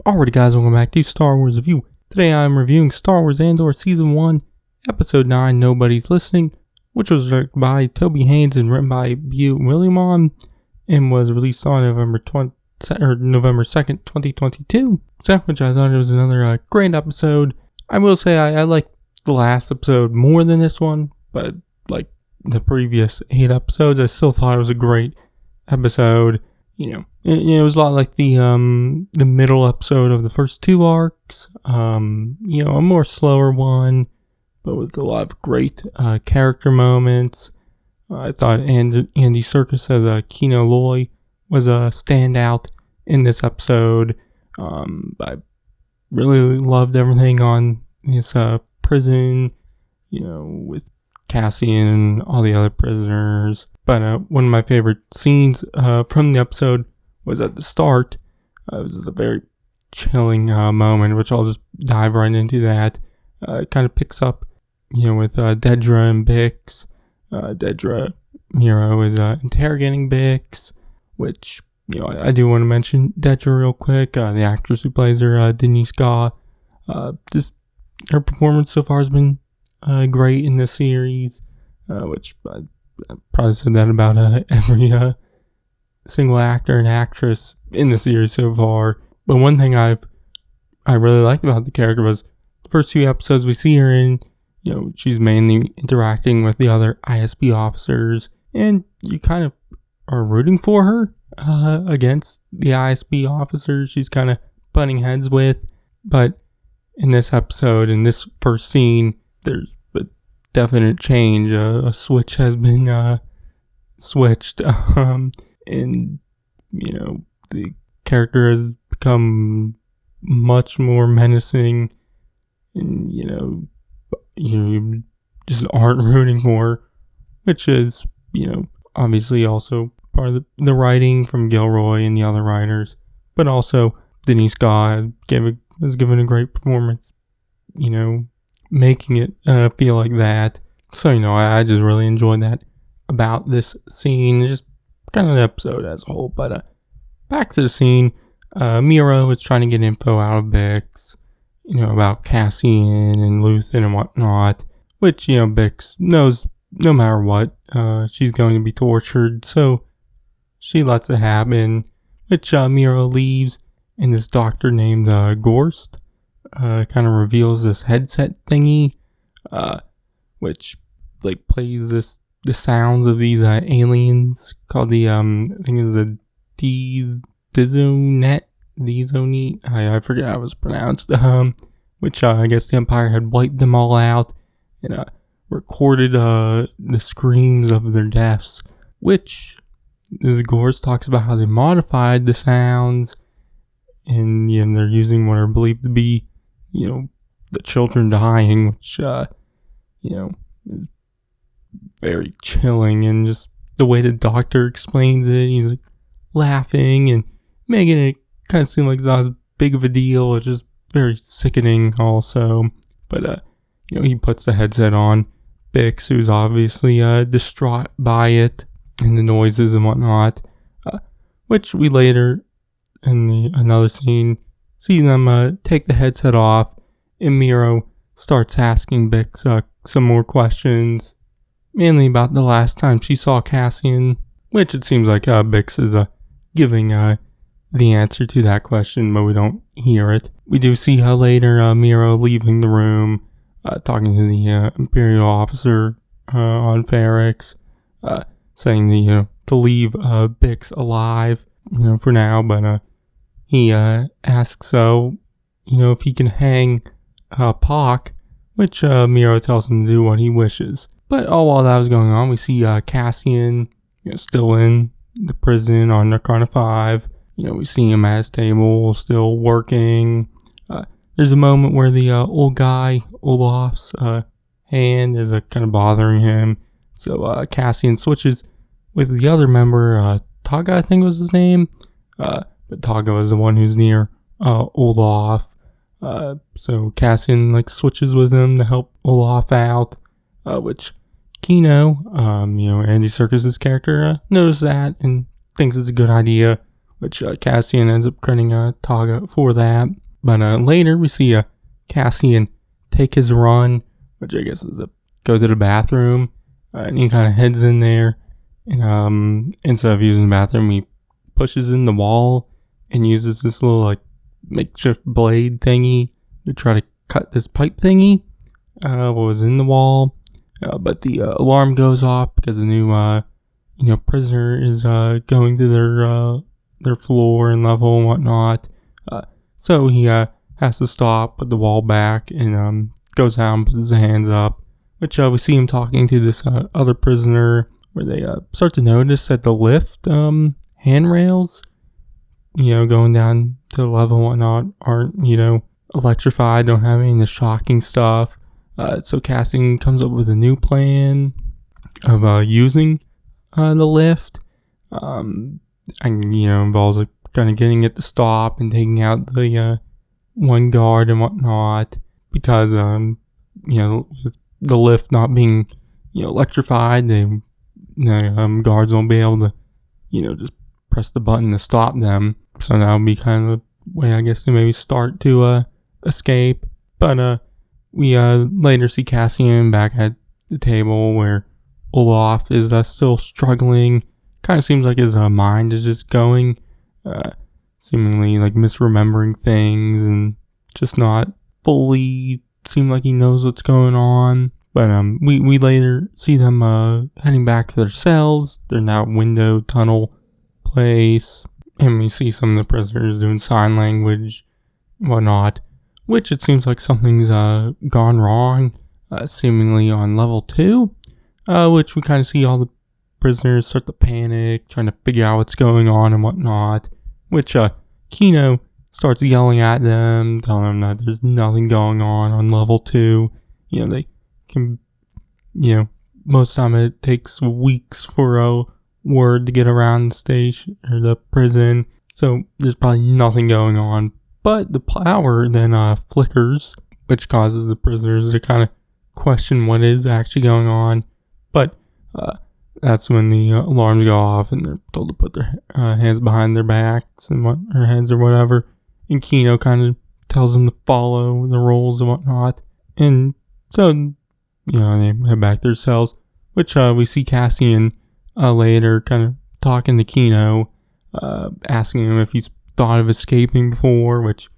Alrighty guys, welcome back to Star Wars Review. Today I'm reviewing Star Wars Andor Season 1, Episode 9, Nobody's Listening, which was directed by Toby Haynes and written by Bu Willimon, and was released on November 2nd, 2022, which I thought it was another great episode. I will say I liked the last episode more than this one, but like the previous 8 episodes, I still thought it was a great episode. It was a lot like the middle episode of the first 2 arcs. A more slower one, but with a lot of great character moments. I thought Andy Serkis as Kino Loy was a standout in this episode. I really loved everything on this prison, with Cassian and all the other prisoners. But one of my favorite scenes from the episode was at the start. It was a very chilling moment, which I'll just dive right into that. It kind of picks up, with Dedra and Bix. Miro is interrogating Bix, which, I do want to mention Dedra real quick. The actress who plays her, Denise Gaw. Just her performance so far has been great in this series, which I probably said that about every single actor and actress in the series so far. But one thing I really liked about the character was the first 2 episodes we see her in, she's mainly interacting with the other ISB officers, and you kind of are rooting for her against the ISB officers she's kind of butting heads with. But in this episode, in this first scene, there's a definite change. A switch has been switched, and the character has become much more menacing, and you just aren't rooting for her, which is obviously also part of the writing from Gilroy and the other writers, but also Denise Gaw has given a great performance, making it feel like that. So, I just really enjoyed that about this scene, just kind of the episode as a whole. But back to the scene, Miro is trying to get info out of Bix, about Cassian and Luthen and whatnot, which, Bix knows no matter what, she's going to be tortured, so she lets it happen, which Miro leaves, and this doctor named Gorst kind of reveals this headset thingy, which plays the sounds of these aliens called the I think it's a Dizonet. I forget how it was pronounced. Which I guess the Empire had wiped them all out and recorded the screams of their deaths. Which this Gorst talks about how they modified the sounds, and they're using what are believed to be the children dying, which is very chilling. And just the way the doctor explains it, he's laughing and making it kind of seem like it's not as big of a deal. It's just very sickening also. But he puts the headset on Bix, who's obviously distraught by it and the noises and whatnot, which we later in another scene see them take the headset off, and Miro starts asking Bix some more questions, mainly about the last time she saw Cassian, which it seems like Bix is giving the answer to that question, but we don't hear it. We do see how later Miro leaving the room, talking to the Imperial officer on Ferrix, saying to leave Bix alive, for now, but he asks if he can hang Pac, which Miro tells him to do what he wishes. But all while that was going on, we see Cassian still in the prison on Narcana 5. We see him at his table, still working. There's a moment where the old guy, Olaf's hand is kind of bothering him. So Cassian switches with the other member, Taga, I think was his name. But Taga is the one who's near Olaf. So Cassian switches with him to help Olaf out, which Kino, Andy Serkis' character, noticed that and thinks it's a good idea, which Cassian ends up cutting Taga for that. But later we see Cassian take his run, which I guess is go to the bathroom, and he kind of heads in there, and instead of using the bathroom, he pushes in the wall and uses this little like makeshift blade thingy to try to cut this pipe thingy what was in the wall. But the alarm goes off because the new prisoner is going to their floor and level and whatnot. So he has to stop, put the wall back, and goes out and puts his hands up, which we see him talking to this other prisoner, where they start to notice that the lift handrails, going down to the level and whatnot, aren't, electrified, don't have any of the shocking stuff. So Cassian comes up with a new plan of using the lift, and involves kind of getting it to stop and taking out the one guard and whatnot, because the lift not being electrified, the guards won't be able to just press the button to stop them. So that'll be kind of the way, I guess, to maybe start to escape. But we later see Cassian back at the table where Olaf is still struggling. Kind of seems like his mind is just going, seemingly like misremembering things and just not fully seem like he knows what's going on. But we later see them heading back to their cells. They're now window tunnel place, and we see some of the prisoners doing sign language and whatnot, which it seems like something's gone wrong, seemingly on level 2, which we kind of see all the prisoners start to panic, trying to figure out what's going on and whatnot, which Kino starts yelling at them, telling them that there's nothing going on level 2. They can, most of the time it takes weeks for a word to get around the station or the prison, so there's probably nothing going on. But the power then flickers, which causes the prisoners to kind of question what is actually going on. But that's when the alarms go off and they're told to put their hands behind their backs and or heads or whatever. And Kino kind of tells them to follow the rules and whatnot. And so, they head back to their cells, which we see Cassian later kind of talking to Kino, asking him if he's thought of escaping before, which,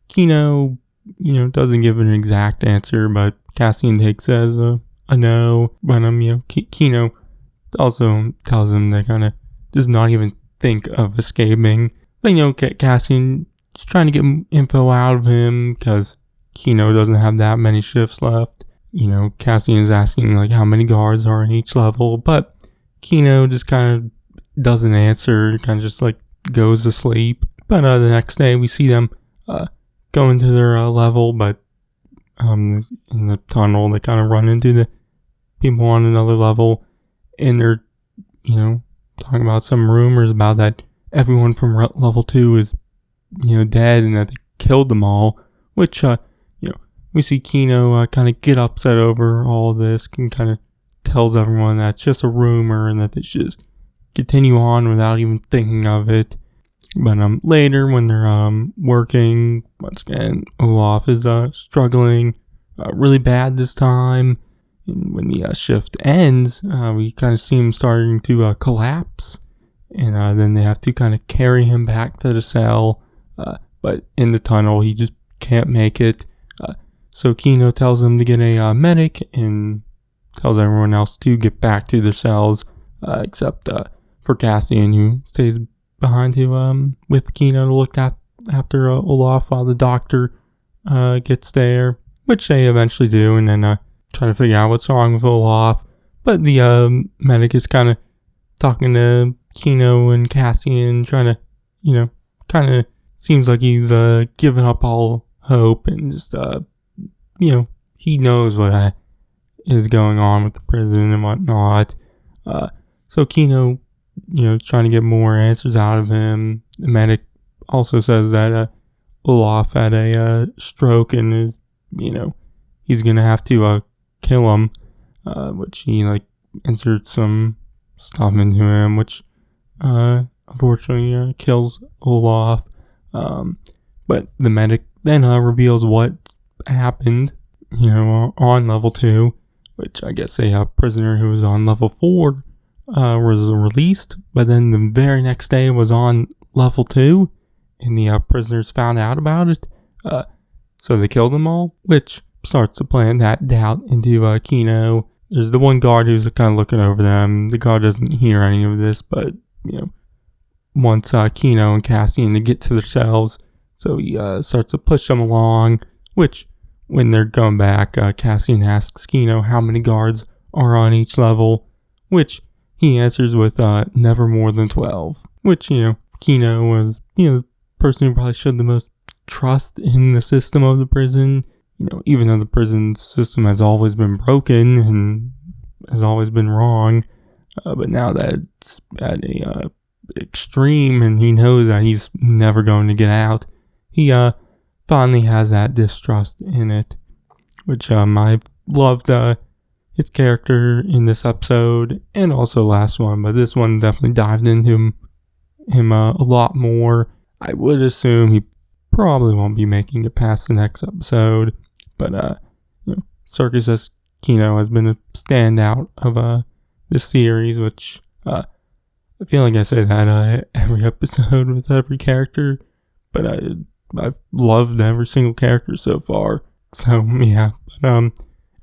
Kino, doesn't give an exact answer, but Cassian takes it as a no. But, Kino also tells him to kind of does not even think of escaping. But, Cassian is trying to get info out of him because Kino doesn't have that many shifts left. Cassian is asking, how many guards are in each level, but Kino just kind of doesn't answer, kind of just, goes to sleep. But the next day we see them go into their level, but in the tunnel they kind of run into the people on another level, and they're talking about some rumors about that everyone from level 2 is dead and that they killed them all, which we see Kino kind of get upset over all of this and kind of tells everyone that it's just a rumor and that they should just continue on without even thinking of it. But later, when they're working, once again, Olaf is struggling really bad this time. And when the shift ends, we kind of see him starting to collapse. And then they have to kind of carry him back to the cell. But in the tunnel, he just can't make it. So Kino tells him to get a medic and tells everyone else to get back to their cells, except for Cassian, who stays behind with Kino to look after Olaf while the doctor gets there, which they eventually do, and then try to figure out what's wrong with Olaf. But the medic is kind of talking to Kino and Cassian, trying to, kind of seems like he's given up all hope and just, he knows what is going on with the prison and whatnot. So Kino, is trying to get more answers out of him. The medic also says that Olaf had a stroke and is, he's going to have to kill him, which he inserts some stuff into him, which unfortunately kills Olaf. But the medic then reveals what happened, on level 2, which I guess a prisoner who was on level 4 was released, but then the very next day was on level 2, and the prisoners found out about it. So they killed them all, which starts to plant that doubt into Kino. There's the one guard who's kind of looking over them. The guard doesn't hear any of this, but, wants Kino and Cassian to get to their cells. So he starts to push them along, which, when they're going back, Cassian asks Kino how many guards are on each level, which he answers with never more than 12. Which, Kino was, the person who probably showed the most trust in the system of the prison. Even though the prison system has always been broken and has always been wrong, but now that it's at a extreme and he knows that he's never going to get out, he finally has that distrust in it, which I've loved his character in this episode and also last one, but this one definitely dived into him a lot more. I would assume he probably won't be making it past the next episode, but Circus as Kino has been a standout of this series, which I feel like I say that every episode with every character, but I've loved every single character so far. So yeah, but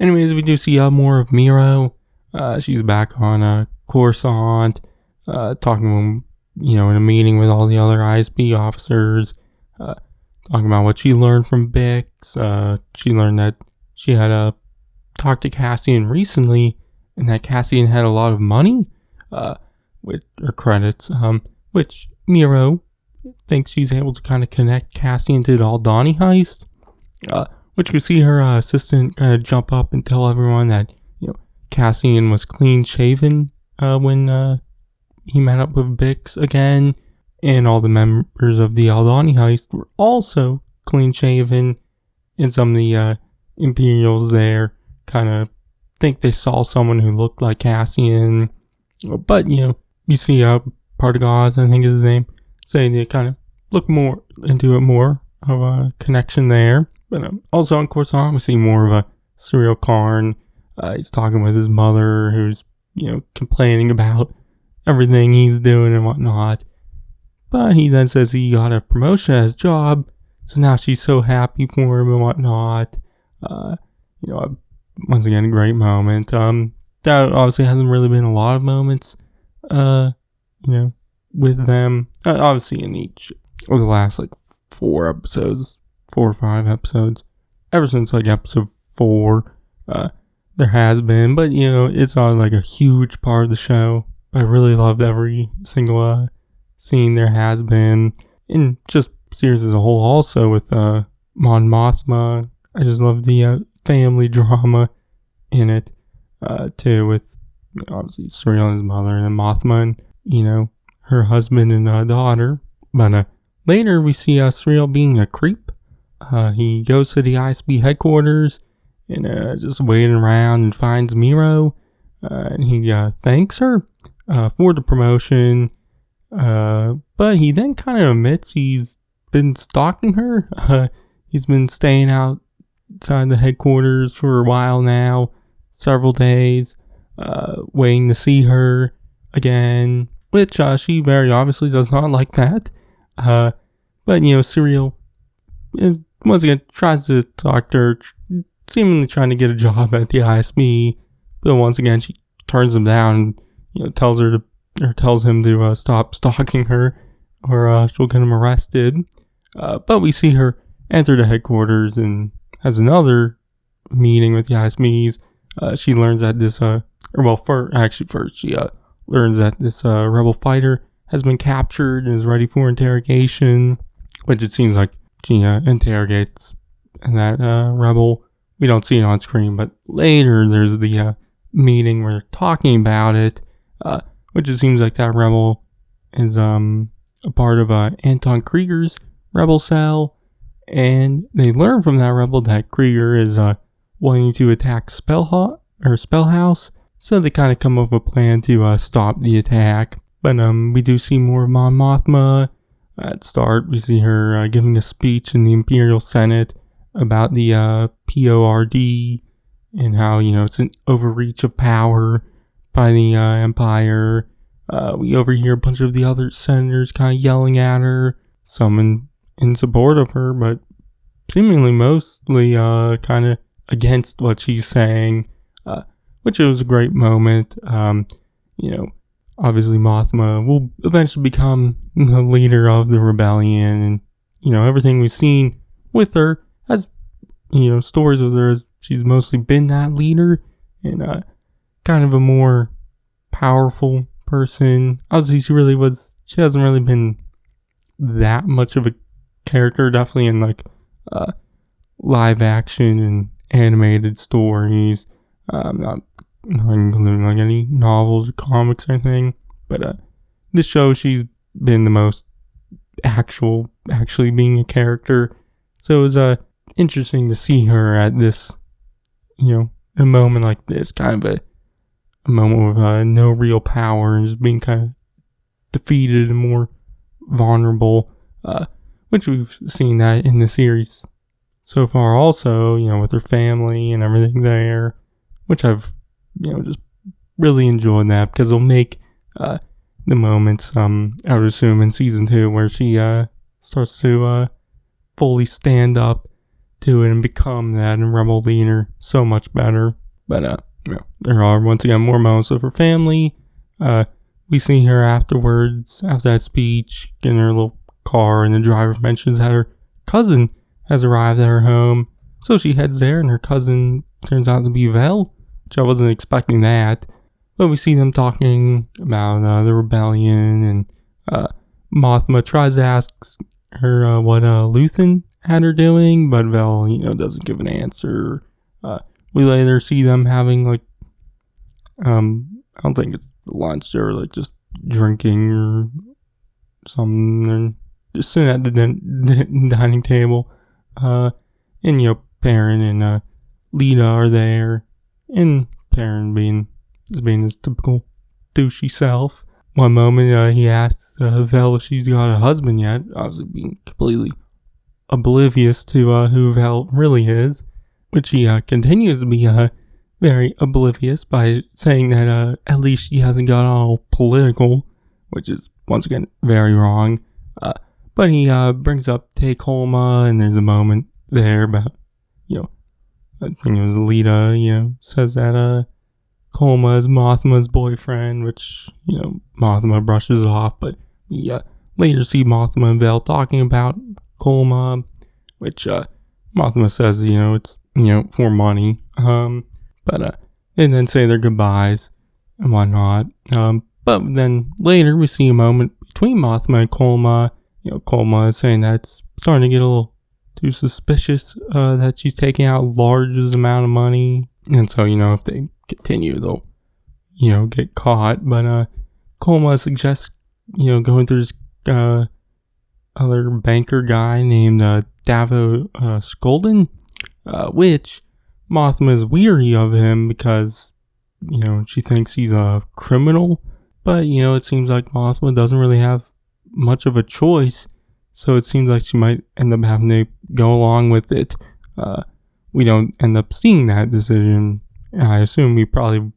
anyways, we do see more of Miro. She's back on Coruscant, talking, in a meeting with all the other ISB officers, talking about what she learned from Bix. She learned that she had talked to Cassian recently, and that Cassian had a lot of money, with her credits, which Miro thinks she's able to kind of connect Cassian to the Aldani heist, which we see her assistant kind of jump up and tell everyone that, Cassian was clean shaven when he met up with Bix again, and all the members of the Aldani heist were also clean shaven, and some of the Imperials there kind of think they saw someone who looked like Cassian, but you see Partagas, I think is his name, saying they kind of look more into it, more of a connection there. But also on Coruscant, we see more of a Serial Karn. He's talking with his mother, who's complaining about everything he's doing and whatnot. But he then says he got a promotion at his job, so now she's so happy for him and whatnot. Once again, a great moment. That obviously hasn't really been a lot of moments, with them. Obviously in each of the last 4 or 5 episodes, ever since episode 4, there has been, but it's not a huge part of the show. But I really loved every single scene there has been, in just series as a whole. Also with Mon Mothma, I just love the family drama in it, too, with obviously Serial and his mother, and then Mothma and her husband and daughter. But later we see Serial being a creep. He goes to the ISB headquarters and just waiting around and finds Miro, and he thanks her for the promotion, but he then kind of admits he's been stalking her. He's been staying outside the headquarters for a while now, several days, waiting to see her again, which she very obviously does not like that. But Serial is, once again, tries to talk to her, seemingly trying to get a job at the ISB, but once again she turns him down, tells him to stop stalking her, or she'll get him arrested. But we see her enter the headquarters and has another meeting with the ISBs. She learns that this, first she learns that this rebel fighter has been captured and is ready for interrogation, which it seems like she interrogates that rebel. We don't see it on screen, but later there's the meeting where they're talking about it, which it seems like that rebel is a part of Anton Krieger's rebel cell, and they learn from that rebel that Krieger is wanting to attack Spellhouse, so they kind of come up with a plan to stop the attack. But we do see more of Mon Mothma. At the start, we see her giving a speech in the Imperial Senate about the PORD and how, it's an overreach of power by the Empire. We overhear a bunch of the other senators kind of yelling at her, some in support of her, but seemingly mostly kind of against what she's saying, which was a great moment. Obviously Mothma will eventually become the leader of the rebellion, and, everything we've seen with her has, stories with her, she's mostly been that leader, and kind of a more powerful person. Obviously she hasn't really been that much of a character, definitely in live action and animated stories, not including any novels or comics or anything, but this show she's been the most actually being a character, so it was interesting to see her at this, a moment like this, kind of a moment with no real power and just being kind of defeated and more vulnerable, which we've seen that in the series so far also, with her family and everything there, which I've, just really enjoyed that, because it'll make the moments, I would assume in season 2, where she starts to fully stand up to it and become that rebel leader so much better. But there are once again more moments of her family. We see her afterwards, after that speech, getting her little car, and the driver mentions that her cousin has arrived at her home, so she heads there, and her cousin turns out to be Vel, which I wasn't expecting that. But we see them talking about the rebellion, and Mothma tries to ask her what Luthen had her doing, but Vel, doesn't give an answer. We later see them having I don't think it's lunch, or just drinking or something, and just sitting at the dining table. And Perrin and Lita are there, and Perrin being his typical douchey self. One moment he asks Vel if she's got a husband yet, obviously being completely oblivious to who Vel really is, which he continues to be very oblivious by saying that at least she hasn't got all political, which is once again very wrong. But he brings up Take Holma, and there's a moment there about, I think it was Lita, says that Kolma is Mothma's boyfriend, which, Mothma brushes off, but we later see Mothma and Vel talking about Kolma, which Mothma says, it's, for money, and then say their goodbyes and whatnot. But then later we see a moment between Mothma and Kolma. Kolma is saying that it's starting to get a little too suspicious, that she's taking out largest amount of money, and so, if they continue, they'll, get caught. But Kolma suggests, going through this other banker guy named Davo Skolden, which Mothma is weary of him because, she thinks he's a criminal, but, it seems like Mothma doesn't really have much of a choice, so it seems like she might end up having to go along with it. We don't end up seeing that decision. I assume we probably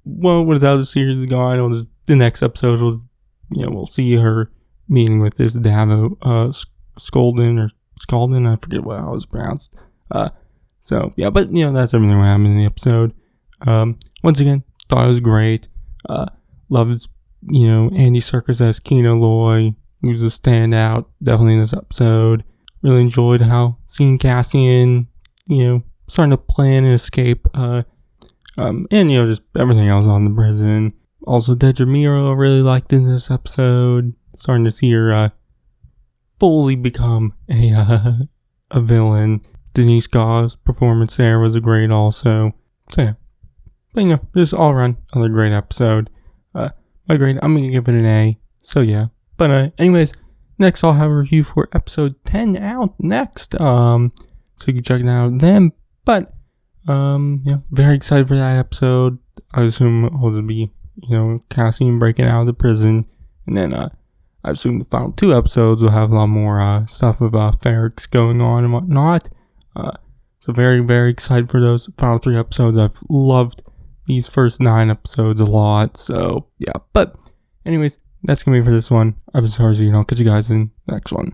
won't with the other series going. The next episode, we'll see her meeting with this Davo Skolden, I forget how it was pronounced. So yeah, but that's everything that happened in the episode. Once again, thought it was great. Loved Andy Serkis as Kino Loy. He was a standout, definitely, in this episode. Really enjoyed how seeing Cassian, starting to plan an escape, and just everything else on the prison. Also, Dedra Meero I really liked in this episode. Starting to see her fully become a villain. Denise Gau's performance there was great also. So yeah, but just all around another great episode. I'm gonna give it an A. So yeah. But anyways, next I'll have a review for episode 10 out next. So you can check it out then. But very excited for that episode. I assume it'll just be, Cassian breaking out of the prison And then I assume the final 2 episodes will have a lot more stuff with Ferrex going on and whatnot. So very, very excited for those final 3 episodes. I've loved these first 9 episodes a lot. So yeah, but anyways, that's gonna be for this one. I've been Starzy, and I'll catch you guys in the next one.